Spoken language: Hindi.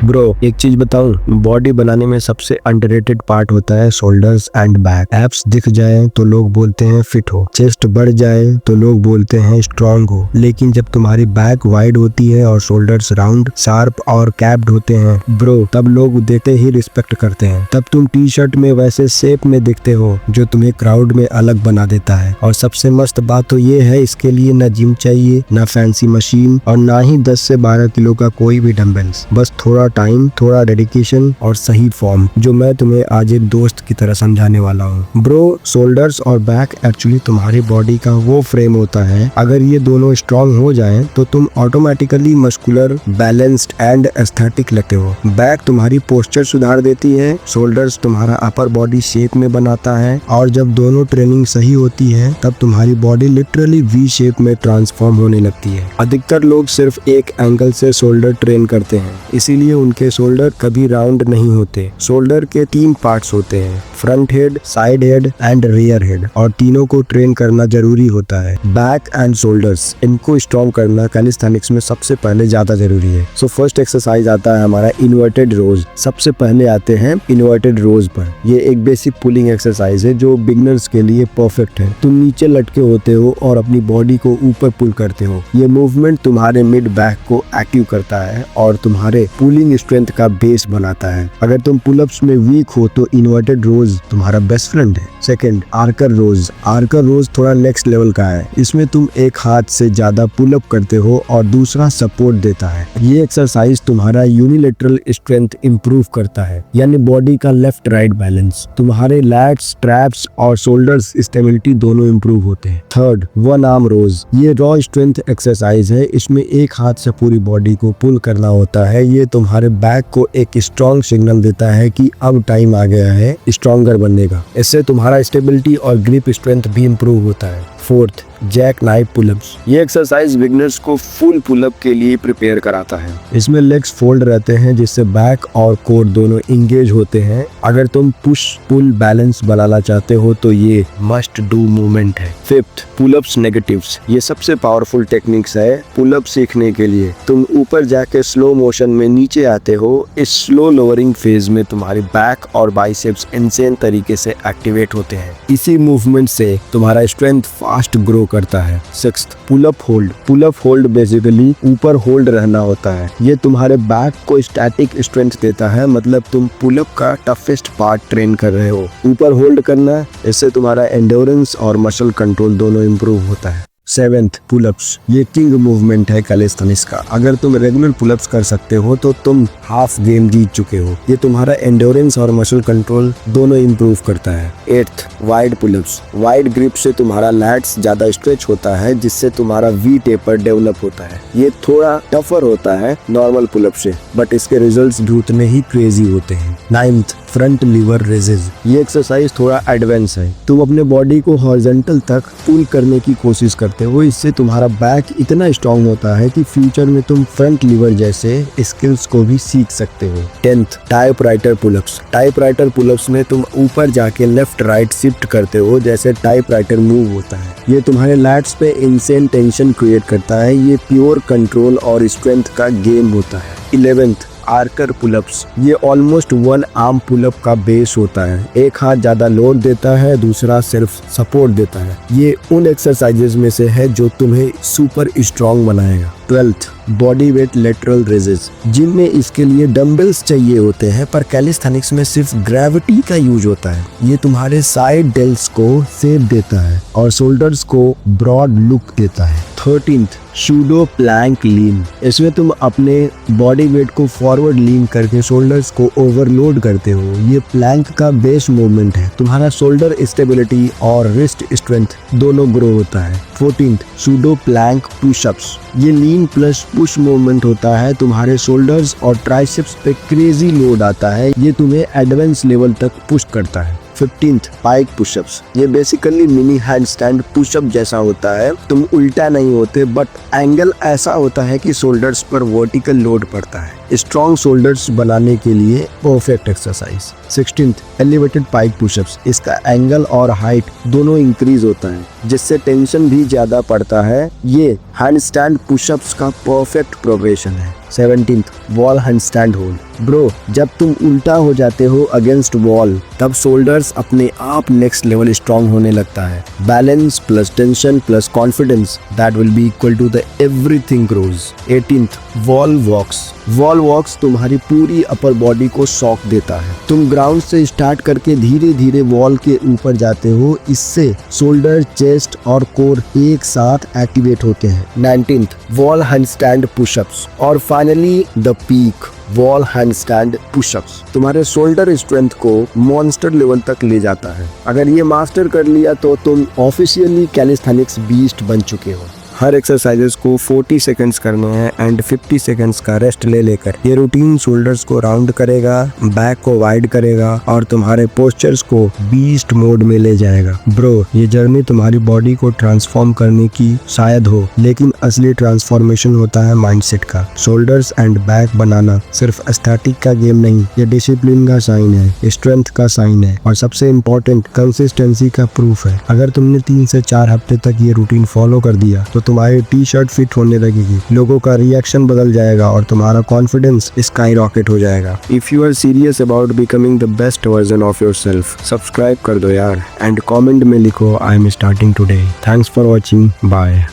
ब्रो एक चीज बताऊं, बॉडी बनाने में सबसे अंडररेटेड पार्ट होता है शोल्डर्स एंड बैक। एब्स दिख जाए तो लोग बोलते हैं फिट हो, चेस्ट बढ़ जाए तो लोग बोलते हैं स्ट्रांग हो, लेकिन जब तुम्हारी बैक वाइड होती है और शोल्डर्स राउंड, शार्प और कैप्ड होते हैं ब्रो, तब लोग देखते ही रिस्पेक्ट करते हैं। तब तुम टी शर्ट में वैसे शेप में दिखते हो जो तुम्हें क्राउड में अलग बना देता है। और सबसे मस्त बात तो ये है, इसके लिए ना जिम चाहिए, ना फैंसी मशीन और ना ही 10 से 12 किलो का कोई भी डंबल्स। बस थोड़ा टाइम, थोड़ा डेडिकेशन और सही फॉर्म, जो मैं तुम्हें आज एक दोस्त की तरह समझाने वाला हूँ। ब्रो, शोल्डर्स और बैक एक्चुअली तुम्हारी बॉडी का वो फ्रेम होता है, अगर ये दोनों स्ट्रॉन्ग हो जाएं तो तुम automatically muscular, balanced and aesthetic लगते हो। बैक तुम्हारी पोस्चर सुधार देती है, शोल्डर्स तुम्हारा अपर बॉडी शेप में बनाता है, और जब दोनों ट्रेनिंग सही होती है तब तुम्हारी बॉडी लिटरली वी शेप में ट्रांसफॉर्म होने लगती है। अधिकतर लोग सिर्फ एक एंगल से शोल्डर ट्रेन करते हैं, इसीलिए उनके शोल्डर कभी राउंड नहीं होते। शोल्डर के 3 पार्ट्स होते हैं, front head, side head and rear head, और तीनों को ट्रेन करना जरूरी होता है। बैक एंड शोल्डर्स, इनको स्ट्रॉन्ग करना कैलिस्थेनिक्स में सबसे पहले ज्यादा जरूरी है। सो फर्स्ट एक्सरसाइज आता है हमारा इन्वर्टेड रोज। सबसे पहले आते हैं इन्वर्टेड रोज पर। ये एक बेसिक पुलिंग एक्सरसाइज है जो बिगिनर्स के लिए परफेक्ट है। तुम नीचे लटके होते हो और अपनी बॉडी को ऊपर पुल करते हो। ये मूवमेंट तुम्हारे मिड बैक को एक्टिव करता है और तुम्हारे पुलिंग स्ट्रेंथ का बेस बनाता है। अगर तुम पुलअप्स में वीक हो तो इन्वर्टेड रोज तुम्हारा बेस्ट फ्रेंड है। सेकंड, आर्कर रोज। आर्कर रोज थोड़ा नेक्स्ट लेवल का है। इसमें तुम एक हाथ से ज्यादा पुलअप करते हो और दूसरा सपोर्ट देता है। ये एक्सरसाइज तुम्हारा यूनिलेटरल स्ट्रेंथ इंप्रूव करता है, यानी बॉडी का लेफ्ट राइट बैलेंस। तुम्हारे लैट्स, ट्रैप्स और शोल्डर्स स्टेबिलिटी दोनों इंप्रूव होते हैं। थर्ड, वन आर्म रोज। ये रॉ स्ट्रेंथ एक्सरसाइज है। इसमें एक हाथ से पूरी बॉडी को पुल करना होता है। ये तुम्हारे बैक को एक स्ट्रॉन्ग सिग्नल देता है कि अब टाइम आ गया है स्ट्रॉन्गर बनने का। इससे तुम्हारा स्टेबिलिटी और ग्रिप स्ट्रेंथ भी इंप्रूव होता है। Fourth, jack knife pullups. ये एक्सरसाइज बिगिनर्स को फुल पुलअप के लिए प्रिपेयर कराता है। इसमें लेग्स फोल्ड रहते हैं जिससे बैक और कोर दोनों इंगेज होते हैं। अगर तुम पुश पुल बैलेंस बनाना चाहते हो तो ये मस्ट डू मूवमेंट है। Fifth, pullups negatives. ये सबसे पावरफुल टेक्निक्स है पुलअप सीखने के लिए। तुम ऊपर जाके स्लो मोशन में नीचे आते हो। इस स्लो लोअरिंग फेज में तुम्हारी बैक और बाइसेप्स इनसेन तरीके से एक्टिवेट होते हैं। इसी मूवमेंट से तुम्हारा स्ट्रेंथ फास्ट ग्रो करता है। Sixth, pullup hold. Pullup hold basically ऊपर होल्ड रहना होता है। ये तुम्हारे बैक को स्टैटिक स्ट्रेंथ देता है, मतलब तुम पुलअप का टफेस्ट पार्ट ट्रेन कर रहे हो। ऊपर होल्ड करना, इससे तुम्हारा एंड्योरेंस और मसल कंट्रोल दोनों इंप्रूव होता है। Seventh, pullups. ये किंग मूवमेंट है कैलिस्थेनिक्स का। अगर तुम रेगुलर पुलअप्स कर सकते हो तो तुम हाफ गेम जीत चुके हो। ये तुम्हारा एंड्योरेंस और मसल कंट्रोल दोनों इंप्रूव करता है। Eighth, wide pullups. Wide grip से तुम्हारा लैट्स ज्यादा स्ट्रेच होता है, जिससे तुम्हारा वी टेपर डेवलप होता है। ये थोड़ा टफर होता है नॉर्मल पुलअप से, बट इसके रिजल्ट्स भी उतने ही क्रेजी होते हैं। Ninth, front lever raises. ये एक्सरसाइज थोड़ा एडवांस है। तुम अपने बॉडी को हॉरिजॉन्टल तक पुल करने की कोशिश करते हो। इससे तुम्हारा बैक इतना स्ट्रॉन्ग होता है कि फ्यूचर में तुम फ्रंट लीवर जैसे स्किल्स को भी सीख सकते हो। 10th, typewriter pullups. Typewriter pullups में तुम ऊपर जाके लेफ्ट राइट शिफ्ट करते हो, जैसे टाइपराइटर मूव होता है। ये तुम्हारे लैट्स पे इनसेन टेंशन क्रिएट करता है। ये प्योर कंट्रोल और स्ट्रेंथ का गेम होता है। 11th, archer pullups. ये ऑलमोस्ट वन आर्म पुलअप का बेस होता है। एक हाथ ज्यादा लोड देता है, दूसरा सिर्फ सपोर्ट देता है। ये उन एक्सरसाइजेस में से है जो तुम्हें सुपर स्ट्रॉन्ग बनाएगा। 12th, body weight lateral raises. Gym में इसके लिए डंबल्स चाहिए होते हैं, पर कैलिस्थेनिक्स में सिर्फ ग्रेविटी का यूज होता है। ये तुम्हारे साइड डेल्स को शेप देता है और शोल्डर्स को ब्रॉड लुक देता है। 13th, शूडो प्लैंक लीन। इसमें तुम अपने बॉडी वेट को फॉरवर्ड लीन करके शोल्डर्स को ओवरलोड करते हो। ये प्लैंक का बेस मूवमेंट है। तुम्हारा शोल्डर स्टेबिलिटी और रिस्ट स्ट्रेंथ दोनों ग्रो होता है। 14th, pseudo Planck pushups. ये लीन प्लस पुश मूवमेंट होता है। तुम्हारे शोल्डर्स और ट्राइसेप्स पे क्रेजी लोड आता है। ये तुम्हें एडवांस लेवल तक पुश करता है। 15th, pike pushups. ये बेसिकली मिनी हैंडस्टैंड पुशअप जैसा होता है। तुम उल्टा नहीं होते, बट एंगल ऐसा होता है कि शोल्डर्स पर वर्टिकल लोड पड़ता है। स्ट्रॉन्ग शोल्डर्स बनाने के लिए perfect exercise. 16th elevated pike pushups. इसका एंगल और हाइट दोनों इंक्रीज होता है जिससे टेंशन भी ज्यादा पड़ता है। ये हैंडस्टैंड पुशअप्स का परफेक्ट प्रोग्रेशन है। 17th wall handstand hold. Bro, जब तुम उल्टा हो जाते हो अगेंस्ट वॉल तब शोल्डर्स अपने आप नेक्स्ट लेवल स्ट्रॉन्ग होने लगता है। Balance plus tension plus confidence, that will be equal to the everything grows. 18th wall walks. Wall walks तुम्हारी पूरी अपर बॉडी को शॉक देता है। तुम ग्राउंड से स्टार्ट करके धीरे धीरे वॉल के ऊपर जाते हो। इससे शोल्डर, चेस्ट और कोर एक साथ एक्टिवेट होते हैं। 19th wall handstand pushups. और finally the peak wall handstand pushups तुम्हारे शोल्डर स्ट्रेंथ को मॉन्स्टर लेवल तक ले जाता है। अगर ये मास्टर कर लिया तो तुम ऑफिशियली कैलिस्थेनिक्स बीस्ट बन चुके हो। हर एक्सरसाइजेस को 40 सेकंड्स करने हैं एंड 50 सेकंड्स का रेस्ट ले लेकर ये रूटीन शोल्डर्स को राउंड करेगा, बैक को वाइड करेगा और तुम्हारे पोस्चर्स को बीस्ट मोड में ले जाएगा। ब्रो, ये जर्नी तुम्हारी बॉडी को ट्रांसफॉर्म करने की शायद हो, लेकिन असली ट्रांसफॉर्मेशन होता है माइंडसेट का। शोल्डर्स एंड बैक बनाना सिर्फ एस्थेटिक का गेम नहीं, ये डिसिप्लिन का साइन है, स्ट्रेंथ का साइन है और सबसे इम्पोर्टेंट कंसिस्टेंसी का प्रूफ है। अगर तुमने 3 से 4 हफ्ते तक ये रूटीन फॉलो कर दिया तो तुम्हारी टी शर्ट फिट होने लगेगी, लोगों का रिएक्शन बदल जाएगा और तुम्हारा कॉन्फिडेंस स्काई रॉकेट हो जाएगा। If you are serious about becoming the best version of yourself, subscribe कर दो यार एंड कमेंट में लिखो I am starting today. Thanks for watching, bye.